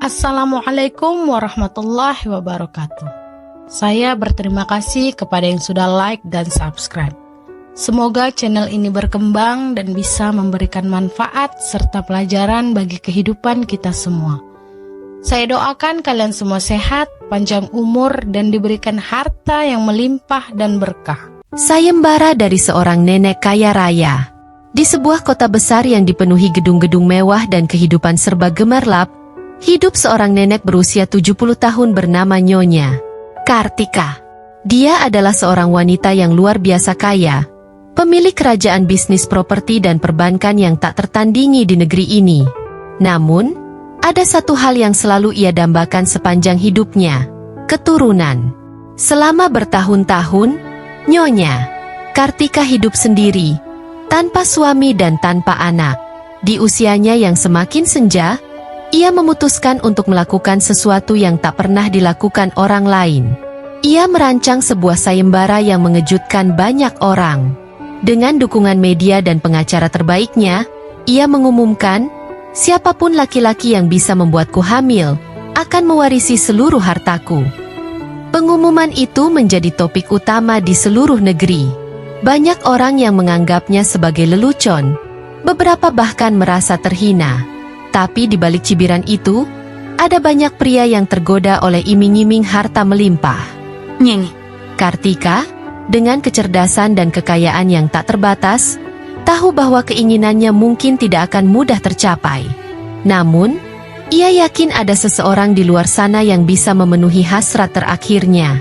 Assalamualaikum warahmatullahi wabarakatuh. Saya berterima kasih kepada yang sudah like dan subscribe. Semoga channel ini berkembang dan bisa memberikan manfaat serta pelajaran bagi kehidupan kita semua. Saya doakan kalian semua sehat, panjang umur, dan diberikan harta yang melimpah dan berkah. Sayembara dari seorang nenek kaya raya. Di sebuah kota besar yang dipenuhi gedung-gedung mewah dan kehidupan serba gemerlap, hidup seorang nenek berusia 70 tahun bernama Nyonya Kartika. Dia adalah seorang wanita yang luar biasa kaya, pemilik kerajaan bisnis properti dan perbankan yang tak tertandingi di negeri ini. Namun, ada satu hal yang selalu ia dambakan sepanjang hidupnya, keturunan. Selama bertahun-tahun, Nyonya Kartika hidup sendiri, tanpa suami dan tanpa anak. Di usianya yang semakin senja, ia memutuskan untuk melakukan sesuatu yang tak pernah dilakukan orang lain. Ia merancang sebuah sayembara yang mengejutkan banyak orang. Dengan dukungan media dan pengacara terbaiknya, ia mengumumkan, siapapun laki-laki yang bisa membuatku hamil, akan mewarisi seluruh hartaku. Pengumuman itu menjadi topik utama di seluruh negeri. Banyak orang yang menganggapnya sebagai lelucon, beberapa bahkan merasa terhina. Tapi di balik cibiran itu, ada banyak pria yang tergoda oleh iming-iming harta melimpah. Nyeng. Kartika, dengan kecerdasan dan kekayaan yang tak terbatas, tahu bahwa keinginannya mungkin tidak akan mudah tercapai. Namun, ia yakin ada seseorang di luar sana yang bisa memenuhi hasrat terakhirnya.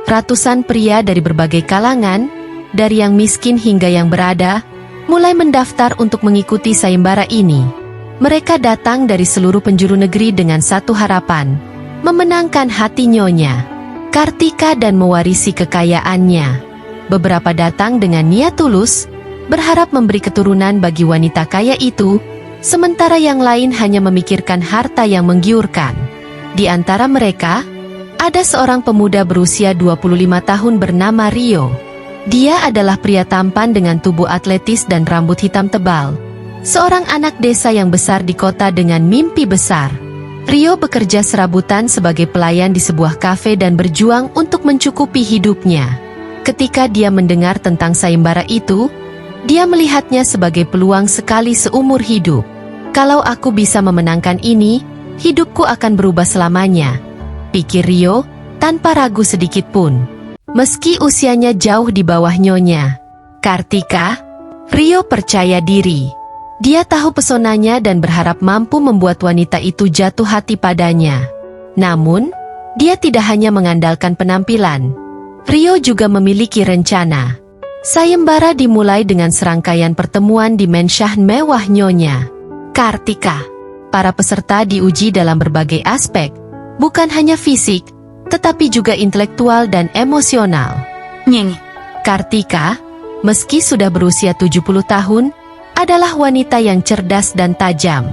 Ratusan pria dari berbagai kalangan, dari yang miskin hingga yang berada, mulai mendaftar untuk mengikuti sayembara ini. Mereka datang dari seluruh penjuru negeri dengan satu harapan, memenangkan hati Nyonya Kartika dan mewarisi kekayaannya. Beberapa datang dengan niat tulus, berharap memberi keturunan bagi wanita kaya itu, sementara yang lain hanya memikirkan harta yang menggiurkan. Di antara mereka, ada seorang pemuda berusia 25 tahun bernama Rio. Dia adalah pria tampan dengan tubuh atletis dan rambut hitam tebal. Seorang anak desa yang besar di kota dengan mimpi besar. Rio bekerja serabutan sebagai pelayan di sebuah kafe dan berjuang untuk mencukupi hidupnya. Ketika dia mendengar tentang sayembara itu, dia melihatnya sebagai peluang sekali seumur hidup. Kalau aku bisa memenangkan ini, hidupku akan berubah selamanya, pikir Rio tanpa ragu sedikit pun. Meski usianya jauh di bawah Nyonya Kartika, Rio percaya diri. Dia tahu pesonanya dan berharap mampu membuat wanita itu jatuh hati padanya. Namun, dia tidak hanya mengandalkan penampilan. Rio juga memiliki rencana. Sayembara dimulai dengan serangkaian pertemuan di mensyahan mewah Nyonya Kartika. Para peserta diuji dalam berbagai aspek, bukan hanya fisik, tetapi juga intelektual dan emosional. Nyeng. Kartika, meski sudah berusia 70 tahun, adalah wanita yang cerdas dan tajam.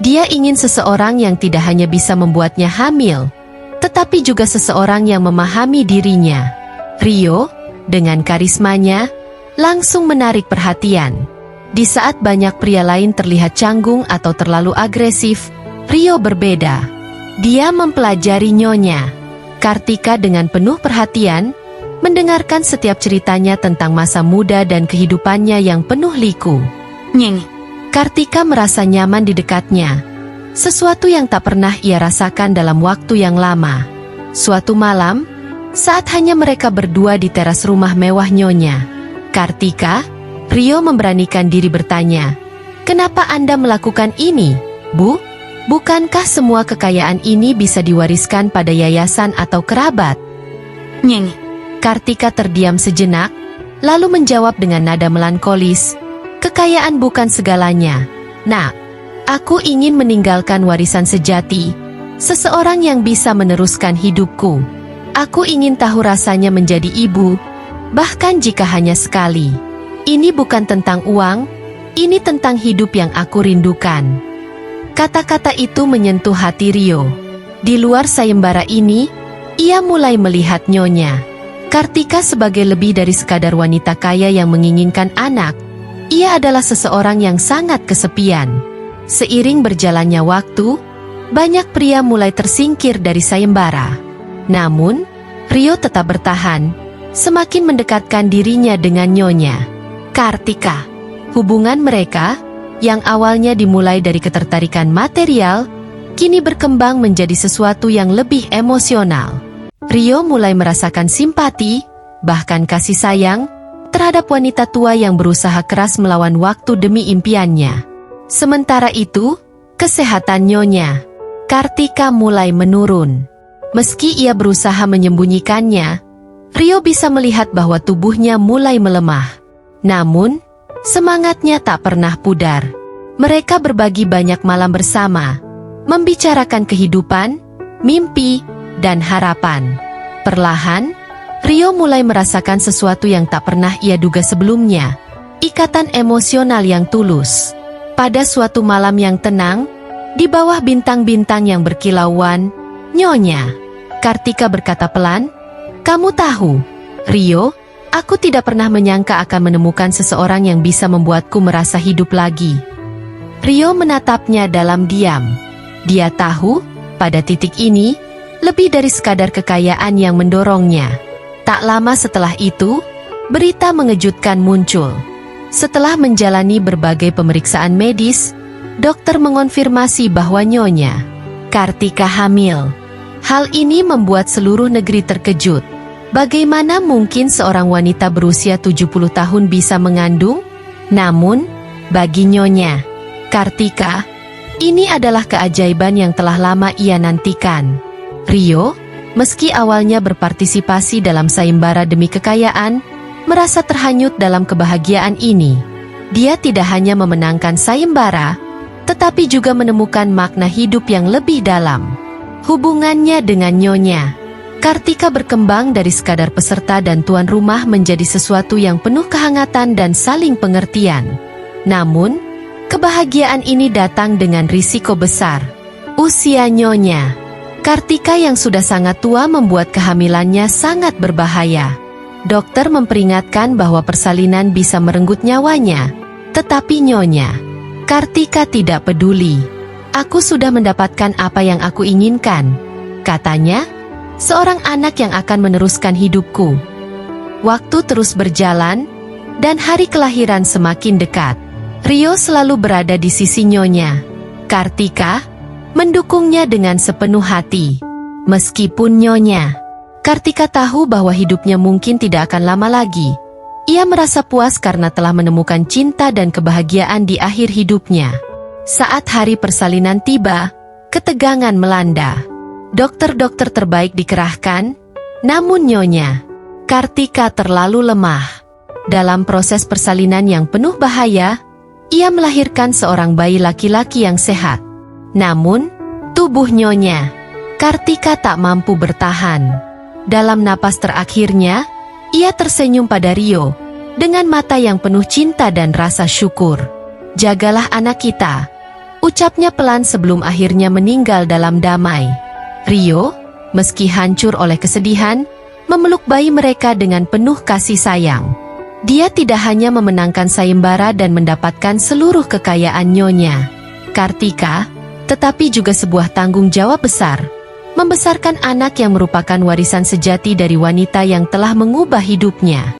Dia ingin seseorang yang tidak hanya bisa membuatnya hamil, tetapi juga seseorang yang memahami dirinya. Rio, dengan karismanya, langsung menarik perhatian. Di saat banyak pria lain terlihat canggung atau terlalu agresif, Rio berbeda. Dia mempelajari Nyonya Kartika dengan penuh perhatian, mendengarkan setiap ceritanya tentang masa muda dan kehidupannya yang penuh liku. Nyeng. Kartika merasa nyaman di dekatnya, sesuatu yang tak pernah ia rasakan dalam waktu yang lama. Suatu malam, saat hanya mereka berdua di teras rumah mewah Nyonya Kartika, Rio memberanikan diri bertanya, "Kenapa Anda melakukan ini, Bu? Bukankah semua kekayaan ini bisa diwariskan pada yayasan atau kerabat?" Nyeng. Kartika terdiam sejenak, lalu menjawab dengan nada melankolis, "Kekayaan bukan segalanya, Nak. Aku ingin meninggalkan warisan sejati, seseorang yang bisa meneruskan hidupku. Aku ingin tahu rasanya menjadi ibu, bahkan jika hanya sekali. Ini bukan tentang uang, ini tentang hidup yang aku rindukan." Kata-kata itu menyentuh hati Rio. Di luar sayembara ini, ia mulai melihat Nyonya Kartika sebagai lebih dari sekadar wanita kaya yang menginginkan anak. Ia adalah seseorang yang sangat kesepian. Seiring berjalannya waktu, banyak pria mulai tersingkir dari sayembara. Namun, Rio tetap bertahan, semakin mendekatkan dirinya dengan Nyonya Kartika. Hubungan mereka, yang awalnya dimulai dari ketertarikan material, kini berkembang menjadi sesuatu yang lebih emosional. Rio mulai merasakan simpati, bahkan kasih sayang, terhadap wanita tua yang berusaha keras melawan waktu demi impiannya. Sementara itu, kesehatan Nyonya Kartika mulai menurun. Meski ia berusaha menyembunyikannya, Rio bisa melihat bahwa tubuhnya mulai melemah. Namun, semangatnya tak pernah pudar. Mereka berbagi banyak malam bersama, membicarakan kehidupan, mimpi, dan harapan. Perlahan, Rio mulai merasakan sesuatu yang tak pernah ia duga sebelumnya, ikatan emosional yang tulus. Pada suatu malam yang tenang, di bawah bintang-bintang yang berkilauan, Nyonya Kartika berkata pelan, "Kamu tahu, Rio, aku tidak pernah menyangka akan menemukan seseorang yang bisa membuatku merasa hidup lagi." Rio menatapnya dalam diam. Dia tahu, pada titik ini, lebih dari sekadar kekayaan yang mendorongnya. Tak lama setelah itu, berita mengejutkan muncul. Setelah menjalani berbagai pemeriksaan medis, dokter mengonfirmasi bahwa Nyonya Kartika hamil. Hal ini membuat seluruh negeri terkejut. Bagaimana mungkin seorang wanita berusia 70 tahun bisa mengandung? Namun, bagi Nyonya Kartika, ini adalah keajaiban yang telah lama ia nantikan. Rio, meski awalnya berpartisipasi dalam sayembara demi kekayaan, merasa terhanyut dalam kebahagiaan ini. Dia tidak hanya memenangkan sayembara, tetapi juga menemukan makna hidup yang lebih dalam. Hubungannya dengan Nyonya Kartika berkembang dari sekadar peserta dan tuan rumah menjadi sesuatu yang penuh kehangatan dan saling pengertian. Namun, kebahagiaan ini datang dengan risiko besar. Usia Nyonya Kartika yang sudah sangat tua membuat kehamilannya sangat berbahaya. Dokter memperingatkan bahwa persalinan bisa merenggut nyawanya, tetapi Nyonya Kartika tidak peduli. "Aku sudah mendapatkan apa yang aku inginkan," katanya, "seorang anak yang akan meneruskan hidupku." Waktu terus berjalan, dan hari kelahiran semakin dekat. Rio selalu berada di sisi Nyonya Kartika, mendukungnya dengan sepenuh hati. Meskipun Nyonya Kartika tahu bahwa hidupnya mungkin tidak akan lama lagi, ia merasa puas karena telah menemukan cinta dan kebahagiaan di akhir hidupnya. Saat hari persalinan tiba, ketegangan melanda. Dokter-dokter terbaik dikerahkan, namun Nyonya Kartika terlalu lemah. Dalam proses persalinan yang penuh bahaya, ia melahirkan seorang bayi laki-laki yang sehat. Namun, tubuh Nyonya Kartika tak mampu bertahan. Dalam napas terakhirnya, ia tersenyum pada Rio dengan mata yang penuh cinta dan rasa syukur. "Jagalah anak kita," ucapnya pelan sebelum akhirnya meninggal dalam damai. Rio, meski hancur oleh kesedihan, memeluk bayi mereka dengan penuh kasih sayang. Dia tidak hanya memenangkan sayembara dan mendapatkan seluruh kekayaan Nyonya Kartika, tetapi juga sebuah tanggung jawab besar, membesarkan anak yang merupakan warisan sejati dari wanita yang telah mengubah hidupnya.